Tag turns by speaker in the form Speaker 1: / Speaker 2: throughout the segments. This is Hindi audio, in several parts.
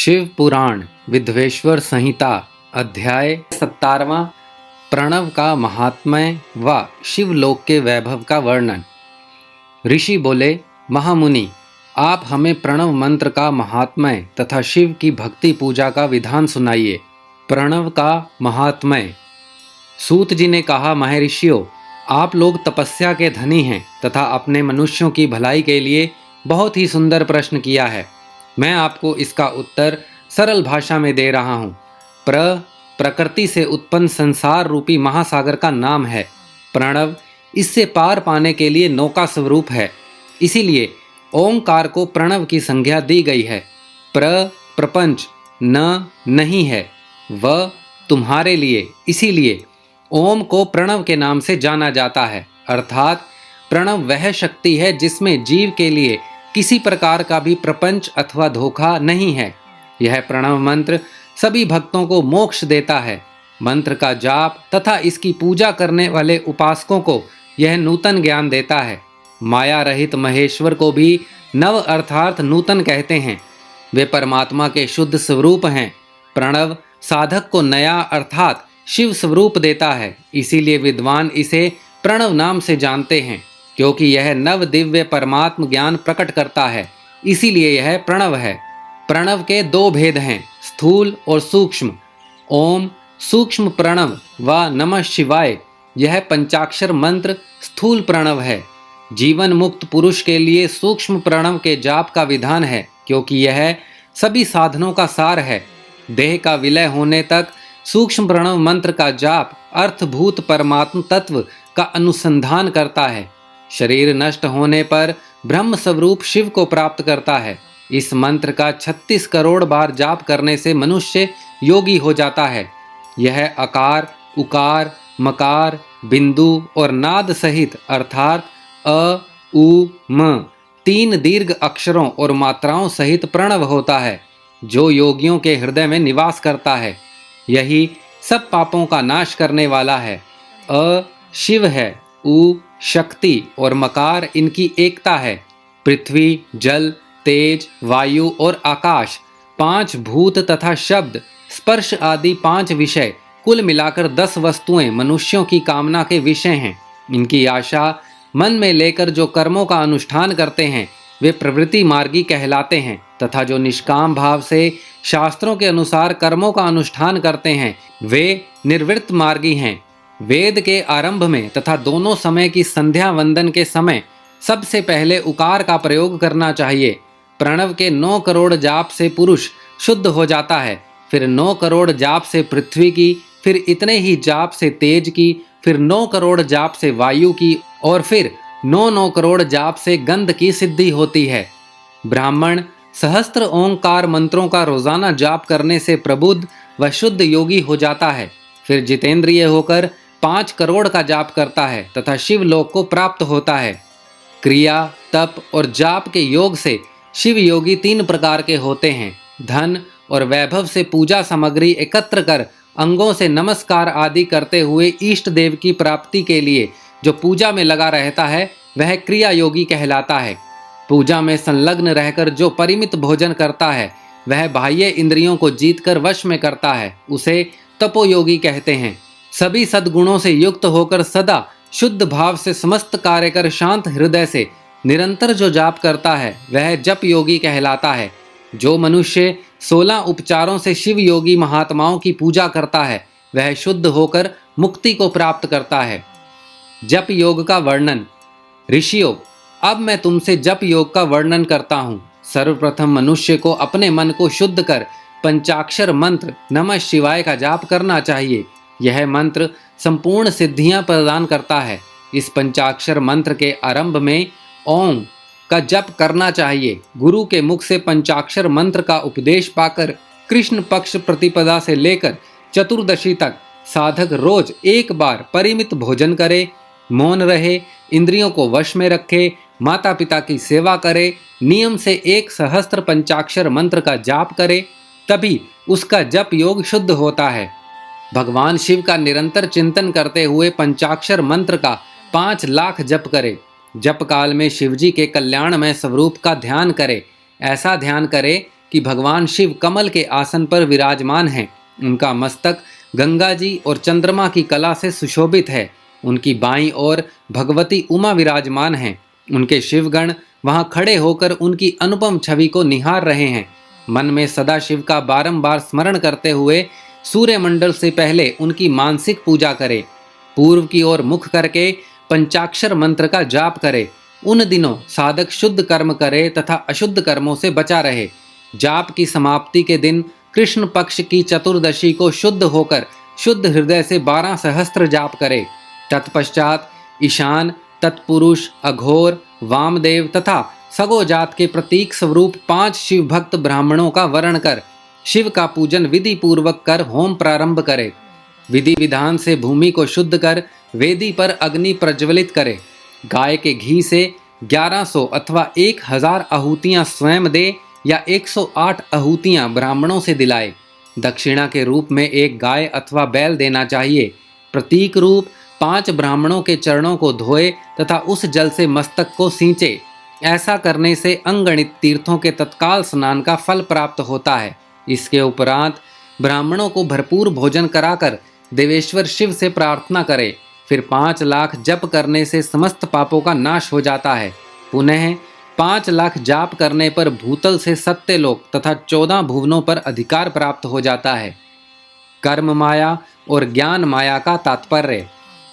Speaker 1: शिव पुराण विद्वेश्वर संहिता अध्याय 17वां प्रणव का महात्म्य व शिवलोक के वैभव का वर्णन। ऋषि बोले, महामुनि, आप हमें प्रणव मंत्र का महात्म्य तथा शिव की भक्ति पूजा का विधान सुनाइए। प्रणव का महात्म्य। सूत जी ने कहा, महर्षियों, आप लोग तपस्या के धनी हैं तथा अपने मनुष्यों की भलाई के लिए बहुत ही सुंदर प्रश्न किया है। मैं आपको इसका उत्तर सरल भाषा में दे रहा हूँ। प्रकृति से उत्पन्न संसार रूपी महासागर का नाम है। प्रणव इससे पार पाने के लिए नौका स्वरूप है। इसीलिए ओंकार को प्रणव की संज्ञा दी गई है। प्रपंच नहीं है, वह तुम्हारे लिए, इसीलिए ओम को प्रणव के नाम से जाना जाता है। अर्थात प्रणव वह शक्ति है जिसमें जीव के लिए किसी प्रकार का भी प्रपंच अथवा धोखा नहीं है। यह प्रणव मंत्र सभी भक्तों को मोक्ष देता है। मंत्र का जाप तथा इसकी पूजा करने वाले उपासकों को यह नूतन ज्ञान देता है। माया रहित महेश्वर को भी नव अर्थात नूतन कहते हैं। वे परमात्मा के शुद्ध स्वरूप हैं। प्रणव साधक को नया अर्थात शिव स्वरूप देता है। इसीलिए विद्वान इसे प्रणव नाम से जानते हैं, क्योंकि यह नव दिव्य परमात्म ज्ञान प्रकट करता है। इसीलिए यह प्रणव है। प्रणव के दो भेद हैं, स्थूल और सूक्ष्म। ओम सूक्ष्म प्रणव व नमः शिवाय, यह पंचाक्षर मंत्र स्थूल प्रणव है। जीवन मुक्त पुरुष के लिए सूक्ष्म प्रणव के जाप का विधान है, क्योंकि यह सभी साधनों का सार है। देह का विलय होने तक सूक्ष्म प्रणव मंत्र का जाप अर्थभूत परमात्म तत्व का अनुसंधान करता है। शरीर नष्ट होने पर ब्रह्म स्वरूप शिव को प्राप्त करता है। इस मंत्र का 36 करोड़ बार जाप करने से मनुष्य योगी हो जाता है। यह अकार, उकार, मकार, बिंदु और नाद सहित अर्थात अ, उ, म 3 दीर्घ अक्षरों और मात्राओं सहित प्रणव होता है, जो योगियों के हृदय में निवास करता है। यही सब पापों का नाश करने वाला है। अ शिव है, उ शक्ति और मकार इनकी एकता है। पृथ्वी, जल, तेज, वायु और आकाश 5 भूत तथा शब्द, स्पर्श आदि 5 विषय, कुल मिलाकर 10 वस्तुएं मनुष्यों की कामना के विषय हैं। इनकी आशा मन में लेकर जो कर्मों का अनुष्ठान करते हैं वे प्रवृत्ति मार्गी कहलाते हैं, तथा जो निष्काम भाव से शास्त्रों के अनुसार कर्मों का अनुष्ठान करते हैं वे निर्वृत्त मार्गी हैं। वेद के आरंभ में तथा दोनों समय की संध्या वंदन के समय सबसे पहले उकार का प्रयोग करना चाहिए। प्रणव के 9 करोड़ जाप से पुरुष शुद्ध हो जाता है, फिर 9 करोड़ जाप से पृथ्वी की, फिर इतने ही जाप से तेज की, फिर 9 करोड़ जाप से वायु की और फिर 9 करोड़ जाप से गंध की सिद्धि होती है। ब्राह्मण सहस्त्र ओंकार मंत्रों का रोजाना जाप करने से प्रबुद्ध व शुद्ध योगी हो जाता है। फिर जितेंद्रिय होकर 5 करोड़ का जाप करता है तथा शिवलोक को प्राप्त होता है। क्रिया, तप और जाप के योग से शिव योगी 3 प्रकार के होते हैं। धन और वैभव से पूजा सामग्री एकत्र कर अंगों से नमस्कार आदि करते हुए इष्ट देव की प्राप्ति के लिए जो पूजा में लगा रहता है वह क्रिया योगी कहलाता है। पूजा में संलग्न रहकर जो परिमित भोजन करता है वह बाह्य इंद्रियों को जीतकर वश में करता है, उसे तपोयोगी कहते हैं। सभी सद्गुणों से युक्त होकर सदा शुद्ध भाव से समस्त कार्य कर शांत हृदय से निरंतर जो जाप करता है वह जप योगी कहलाता है। जो मनुष्य 16 उपचारों से शिव योगी महात्माओं की पूजा करता है वह शुद्ध होकर मुक्ति को प्राप्त करता है। जप योग का वर्णन। ऋषियों, अब मैं तुमसे जप योग का वर्णन करता हूँ। सर्वप्रथम मनुष्य को अपने मन को शुद्ध कर पंचाक्षर मंत्र नमः शिवाय का जाप करना चाहिए। यह मंत्र संपूर्ण सिद्धियां प्रदान करता है। इस पंचाक्षर मंत्र के आरंभ में ओम का जप करना चाहिए। गुरु के मुख से पंचाक्षर मंत्र का उपदेश पाकर कृष्ण पक्ष प्रतिपदा से लेकर चतुर्दशी तक साधक रोज एक बार परिमित भोजन करे, मौन रहे, इंद्रियों को वश में रखे, माता पिता की सेवा करे, नियम से 1 सहस्त्र पंचाक्षर मंत्र का जाप करे, तभी उसका जप योग शुद्ध होता है। भगवान शिव का निरंतर चिंतन करते हुए पंचाक्षर मंत्र का 5 लाख जप करे। जप काल में शिवजी के कल्याणमय स्वरूप का ध्यान करे। ऐसा ध्यान करे कि भगवान शिव कमल के आसन पर विराजमान हैं। उनका मस्तक गंगा जी और चंद्रमा की कला से सुशोभित है। उनकी बाईं ओर भगवती उमा विराजमान हैं। उनके शिवगण वहां खड़े होकर उनकी अनुपम छवि को निहार रहे हैं। मन में सदा शिव का बारंबार स्मरण करते हुए सूर्यमंडल से पहले उनकी मानसिक पूजा करें। पूर्व की ओर मुख करके पंचाक्षर मंत्र का जाप करे। उन दिनों साधक शुद्ध कर्म करे तथा अशुद्ध कर्मों से बचा रहे। जाप की समाप्ति के दिन कृष्ण पक्ष की चतुर्दशी को शुद्ध होकर शुद्ध हृदय से 12 सहस्त्र जाप करे। तत्पश्चात ईशान, तत्पुरुष, अघोर, वामदेव तथा सगोजात के प्रतीक स्वरूप 5 शिव भक्त ब्राह्मणों का वर्ण कर शिव का पूजन विधि पूर्वक कर होम प्रारंभ करे। विधि विधान से भूमि को शुद्ध कर वेदी पर अग्नि प्रज्वलित करे। गाय के घी से 1100 अथवा 1000 आहूतियां स्वयं दे या 108 आहूतियां ब्राह्मणों से दिलाए। दक्षिणा के रूप में एक गाय अथवा बैल देना चाहिए। प्रतीक रूप 5 ब्राह्मणों के चरणों को धोए तथा उस जल से मस्तक को सींचे। ऐसा करने से अनगणित तीर्थों के तत्काल स्नान का फल प्राप्त होता है। इसके उपरांत ब्राह्मणों को भरपूर भोजन कराकर देवेश्वर शिव से प्रार्थना करे। फिर 5 लाख जप करने से समस्त पापों का नाश हो जाता है। पुनः 5 लाख जाप करने पर भूतल से सत्यलोक तथा 14 भुवनों पर अधिकार प्राप्त हो जाता है। कर्म माया और ज्ञान माया का तात्पर्य।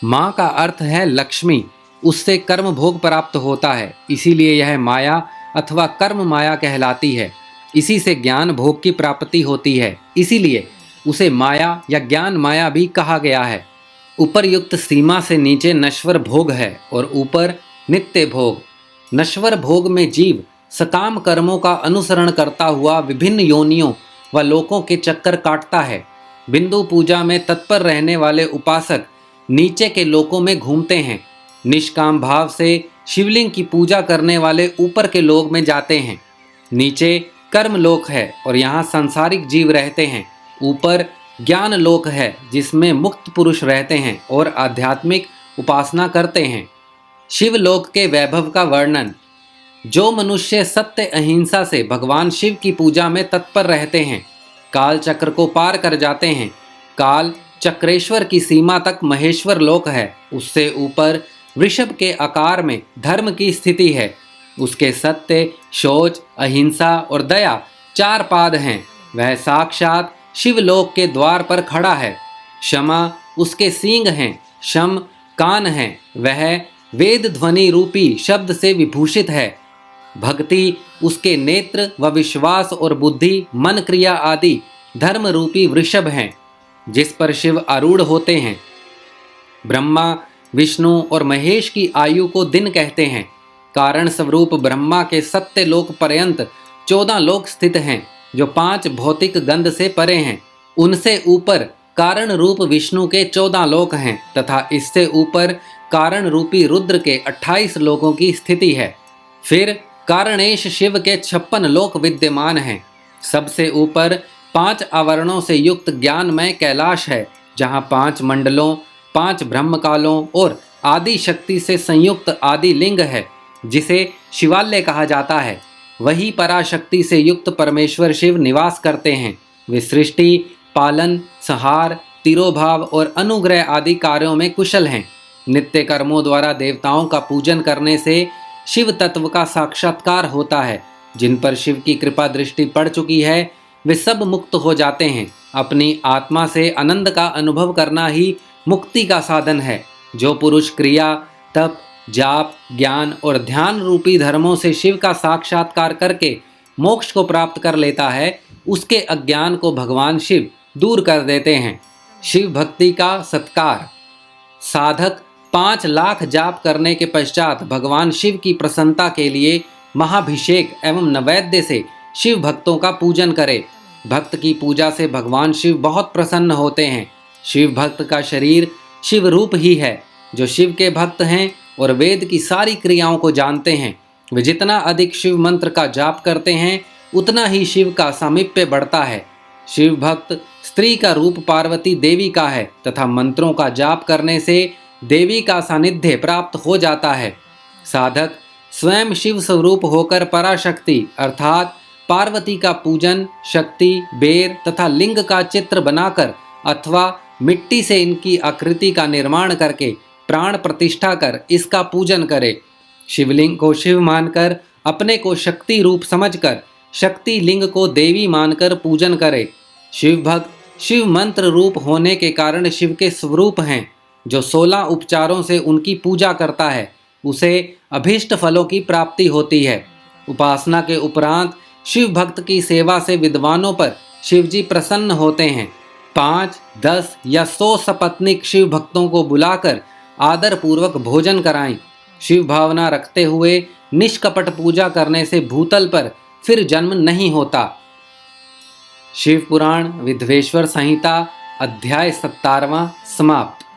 Speaker 1: माँ का अर्थ है लक्ष्मी, उससे कर्म भोग प्राप्त होता है, इसीलिए यह माया अथवा कर्म माया कहलाती है। इसी से ज्ञान भोग की प्राप्ति होती है, इसीलिए उसे माया या ज्ञान माया भी कहा गया है। उपर्युक्त सीमा से नीचे नश्वर भोग है और ऊपर नित्य भोग। नश्वर भोग में जीव सकाम कर्मों का अनुसरण करता हुआ विभिन्न योनियों व लोकों के चक्कर काटता है। बिंदु पूजा में तत्पर रहने वाले उपासक नीचे के लोकों में घूमते हैं। निष्काम भाव से शिवलिंग की पूजा करने वाले ऊपर के लोक में जाते हैं। नीचे कर्म लोक है और यहाँ सांसारिक जीव रहते हैं। ऊपर ज्ञान लोक है जिसमें मुक्त पुरुष रहते हैं और आध्यात्मिक उपासना करते हैं। शिवलोक के वैभव का वर्णन। जो मनुष्य सत्य अहिंसा से भगवान शिव की पूजा में तत्पर रहते हैं, काल चक्र को पार कर जाते हैं। काल चक्रेश्वर की सीमा तक महेश्वर लोक है। उससे ऊपर वृषभ के आकार में धर्म की स्थिति है। उसके सत्य, शौच, अहिंसा और दया 4 पाद हैं। वह साक्षात शिवलोक के द्वार पर खड़ा है। क्षमा उसके सींग हैं। शम कान हैं। वह वेद ध्वनि रूपी शब्द से विभूषित है। भक्ति उसके नेत्र व विश्वास और बुद्धि, मन, क्रिया आदि धर्म रूपी वृषभ हैं जिस पर शिव आरूढ़ होते हैं। ब्रह्मा, विष्णु और महेश की आयु को दिन कहते हैं। कारण स्वरूप ब्रह्मा के सत्य लोक पर्यंत 14 लोक स्थित हैं जो 5 भौतिक गंध से परे हैं। उनसे ऊपर कारण रूप विष्णु के 14 लोक हैं तथा इससे ऊपर कारण रूपी रुद्र के 28 लोकों की स्थिति है। फिर कारणेश शिव के 56 लोक विद्यमान हैं। सबसे ऊपर 5 आवरणों से युक्त ज्ञानमय कैलाश है जहाँ 5 मंडलों, 5 ब्रह्मकालों और आदि शक्ति से संयुक्त आदि लिंग है जिसे शिवालय कहा जाता है। वही पराशक्ति से युक्त परमेश्वर शिव निवास करते हैं। वे सृष्टि, पालन, संहार, तिरोभाव और अनुग्रह आदि कार्यों में कुशल हैं। नित्य कर्मों द्वारा देवताओं का पूजन करने से शिव तत्व का साक्षात्कार होता है। जिन पर शिव की कृपा दृष्टि पड़ चुकी है वे सब मुक्त हो जाते हैं। अपनी आत्मा से आनंद का अनुभव करना ही मुक्ति का साधन है। जो पुरुष क्रिया, तप, जाप, ज्ञान और ध्यान रूपी धर्मों से शिव का साक्षात्कार करके मोक्ष को प्राप्त कर लेता है, उसके अज्ञान को भगवान शिव दूर कर देते हैं। शिव भक्ति का सत्कार। साधक 5 लाख जाप करने के पश्चात भगवान शिव की प्रसन्नता के लिए महाभिषेक एवं नैवेद्य से शिव भक्तों का पूजन करे। भक्त की पूजा से भगवान शिव बहुत प्रसन्न होते हैं। शिव भक्त का शरीर शिव रूप ही है। जो शिव के भक्त हैं और वेद की सारी क्रियाओं को जानते हैं, वे जितना अधिक शिव मंत्र का जाप करते हैं उतना ही शिव का सामीप्य बढ़ता है। शिव भक्त स्त्री का रूप पार्वती देवी का है तथा मंत्रों का जाप करने से देवी का सानिध्य प्राप्त हो जाता है। साधक स्वयं शिव स्वरूप होकर पराशक्ति अर्थात पार्वती का पूजन शक्ति, बेर तथा लिंग का चित्र बनाकर अथवा मिट्टी से इनकी आकृति का निर्माण करके प्राण प्रतिष्ठा कर इसका पूजन करे। शिवलिंग को शिव मानकर अपने को शक्ति रूप समझकर शक्ति लिंग को देवी मानकर पूजन करे। शिव भक्त शिव मंत्र रूप होने के कारण शिव के स्वरूप हैं। जो 16 उपचारों से उनकी पूजा करता है उसे अभीष्ट फलों की प्राप्ति होती है। उपासना के उपरांत शिव भक्त की सेवा से विद्वानों पर शिवजी प्रसन्न होते हैं। 5, 10 या 100 सपत्नीक शिव भक्तों को बुलाकर आदर पूर्वक भोजन कराएं। शिव भावना रखते हुए निष्कपट पूजा करने से भूतल पर फिर जन्म नहीं होता। शिव पुराण विधवेश्वर संहिता अध्याय 17वां समाप्त।